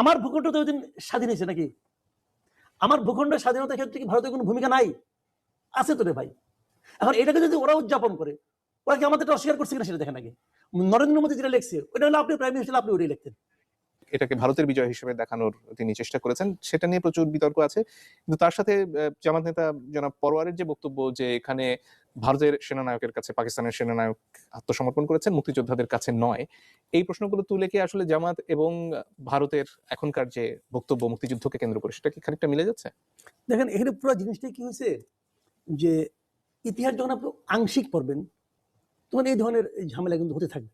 আমার ভূখণ্ড তো ওই দিন স্বাধীন হয়েছে নাকি? আমার ভূখণ্ডের স্বাধীনতার ক্ষেত্রে কি ভারতের কোনো ভূমিকা নাই? আছে তো রে ভাই। এখন এটাকে যদি ওরা উদযাপন করে, ওরা কি আমাদেরটা অস্বীকার করছে কিনা সেটা দেখেন আগে। নরেন্দ্র মোদী যেটা লিখছে ওটা হলো আপনি প্রাইম মিনিস্টার, আপনি ওটাই লিখতেন। এটাকে ভারতের বিজয় হিসেবে দেখানোর তিনি চেষ্টা করেছেন, সেটা নিয়ে প্রচুর বিতর্ক আছে। কিন্তু তার সাথে জামাত নেতা জনাব পরোয়ারের যে বক্তব্য, যে এখানে ভারতের সেনানায়কের কাছে পাকিস্তানের সেনানায়ক আত্মসমর্পণ করেছেন, মুক্তিযোদ্ধাদের কাছে নয়, এই প্রশ্নগুলো তুলে কি আসলে জামাত এবং ভারতের এখনকার যে বক্তব্য মুক্তিযুদ্ধকে কেন্দ্র করে, সেটা কি খানিকটা মিলে যাচ্ছে? দেখেন এখানে পুরো জিনিসটাই কি হয়েছে, যে ইতিহাস যখন আপনি আংশিক পড়বেন তখন এই ধরনের ঝামেলা কিন্তু হতে থাকবে।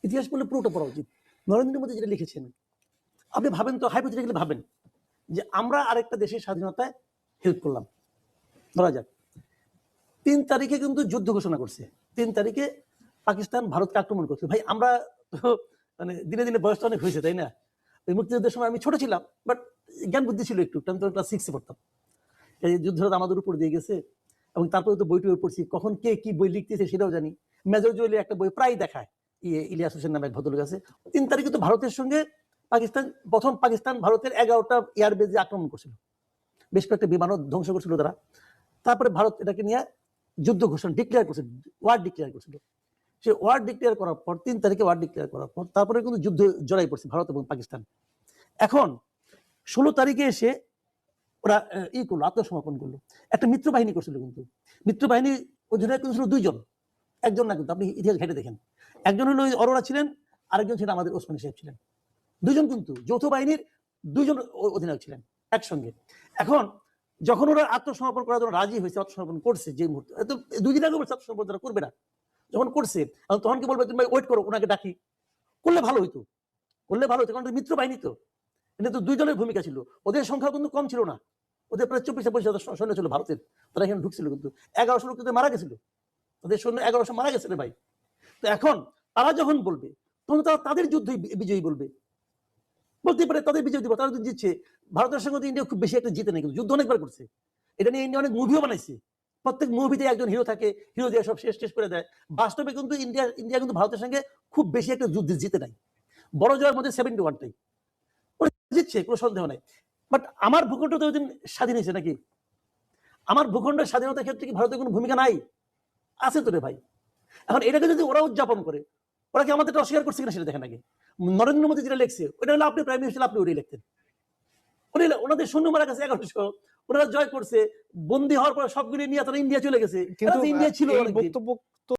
ইতিহাস পড়লে পুরোটা পড়া উচিত। নরেন্দ্র মোদী যেটা লিখেছেন, আপনি ভাবেন তো, হাইপোথেটিক্যালি ভাবেন যে আমরা আরেকটা দেশের স্বাধীনতায় হেল্প করলাম। ধরা যাক 3 তারিখে কিন্তু যুদ্ধ ঘোষণা করছে, 3 তারিখে পাকিস্তান ভারতকে আক্রমণ করছে। ভাই আমরা তো মানে দিনে দিনে বয়স তো অনেক হয়েছে, তাই না? ওই মুক্তিযুদ্ধের সময় আমি ছোট ছিলাম, বাট জ্ঞান বুদ্ধি ছিল একটু, আমি তো ক্লাস 6-এ পড়তাম। এই যুদ্ধটা আমাদের উপর দিয়ে গেছে, এবং তারপরে তো বইটি পড়ছি, কখন কে কি বই লিখতেছে সেটাও জানি। মেজর জুয়েলি একটা বই প্রায় দেখায়, ইলিয়াস হোসেন নামে এক ভদ্রলোক আছে। 3 তারিখে তো ভারতের সঙ্গে পাকিস্তান ভারতের 11টা এয়ারবেজে আক্রমণ করছিল, বেশ কয়েকটা বিমানও ধ্বংস করছিল তারা। তারপরে ভারত এটাকে নিয়ে যুদ্ধ ঘোষণা ডিক্লেয়ার করছে, ওয়ার ডিক্লেয়ার করছিল। সে ওয়ার ডিক্লেয়ার করার পর 3 তারিখে ওয়ার ডিক্লেয়ার করার পর তারপরে কিন্তু যুদ্ধ জড়াই পড়ছে ভারত এবং পাকিস্তান। এখন 16 তারিখে এসে ওরা করলো, আত্মসমর্পণ করলো। একটা মিত্র বাহিনী করছিল, কিন্তু মিত্র বাহিনী অধিনায়ক কিন্তু ছিল 2 জন, একজন না, কিন্তু আপনি ইতিহাস ঘেটে দেখেন। একজন হলো অরোরা ছিলেন, আরেকজন ছিলেন আমাদের ওসমানী সাহেব ছিলেন। 2 জন কিন্তু যৌথ বাহিনীর 2 জন অধিনায়ক ছিলেন একসঙ্গে। এখন যখন ওরা আত্মসমর্পণ করার জন্য রাজি হয়েছে, আত্মসমর্পণ করছে, যে মুহূর্তে, তো 2 দিন আগে বলছে আত্মসমর্পণ তারা করবে না, যখন করছে তখন কি বলবে, তুমি ওয়েট করো, ওনাকে ডাকি, করলে ভালো হইতো, কারণ মিত্র বাহিনী তো। এটা তো 2 দলের ভূমিকা ছিল, ওদের সংখ্যা কিন্তু কম ছিল না, ওদের প্রায় 24-25 সৈন্য ছিল ভারতের, তারা এখানে ঢুকছিল, কিন্তু 1100 লোক কিন্তু মারা গেছিল, তাদের সৈন্য 1100 মারা গেছে রে ভাই। তো এখন তারা যখন বলবে তখন তারা তাদের যুদ্ধই বিজয়ী বলবে, বলতে পারে তাদের বিজয় দিব, তারা যদি জিতছে। ভারতের সঙ্গে ইন্ডিয়া খুব বেশি একটা জিতে নেই, কিন্তু যুদ্ধ অনেকবার করছে। এটা নিয়ে ইন্ডিয়া অনেক মুভিও বানাইছে, প্রত্যেক মুভিতে একজন হিরো থাকে, হিরো দিয়ে সব শেষ করে দেয়। বাস্তবে কিন্তু ইন্ডিয়া কিন্তু ভারতের সঙ্গে খুব বেশি একটা যুদ্ধে জিতে নাই, বড় জয়ের মধ্যে 71টাই জিতছে, কোনো সন্দেহ নাই। বাট আমার ভূখণ্ড তো ওই দিন স্বাধীন হয়েছে নাকি? আমার ভূখণ্ডের স্বাধীনতার ক্ষেত্রে কি ভারতের কোনো ভূমিকা নাই? আছে তো রে ভাই। এখন এটাকে যদি ওরা উদযাপন করে, ওরা কি আমাদেরটা অস্বীকার করছে কিনা সেটা দেখেন আগে। নরেন্দ্র মোদী যেটা লিখছে ওটা হলো আপনি প্রাইম মিনিস্টার, আপনি ওটাই লিখতেন। ওনাদের সৈন্য মারা গেছে 1100, ওনারা জয় করছে, বন্দী হওয়ার পর সবগুলি নিয়ে তারা ইন্ডিয়া চলে গেছে, কিন্তু ইন্ডিয়া ছিল এই অনেকদিন। বক্তব্য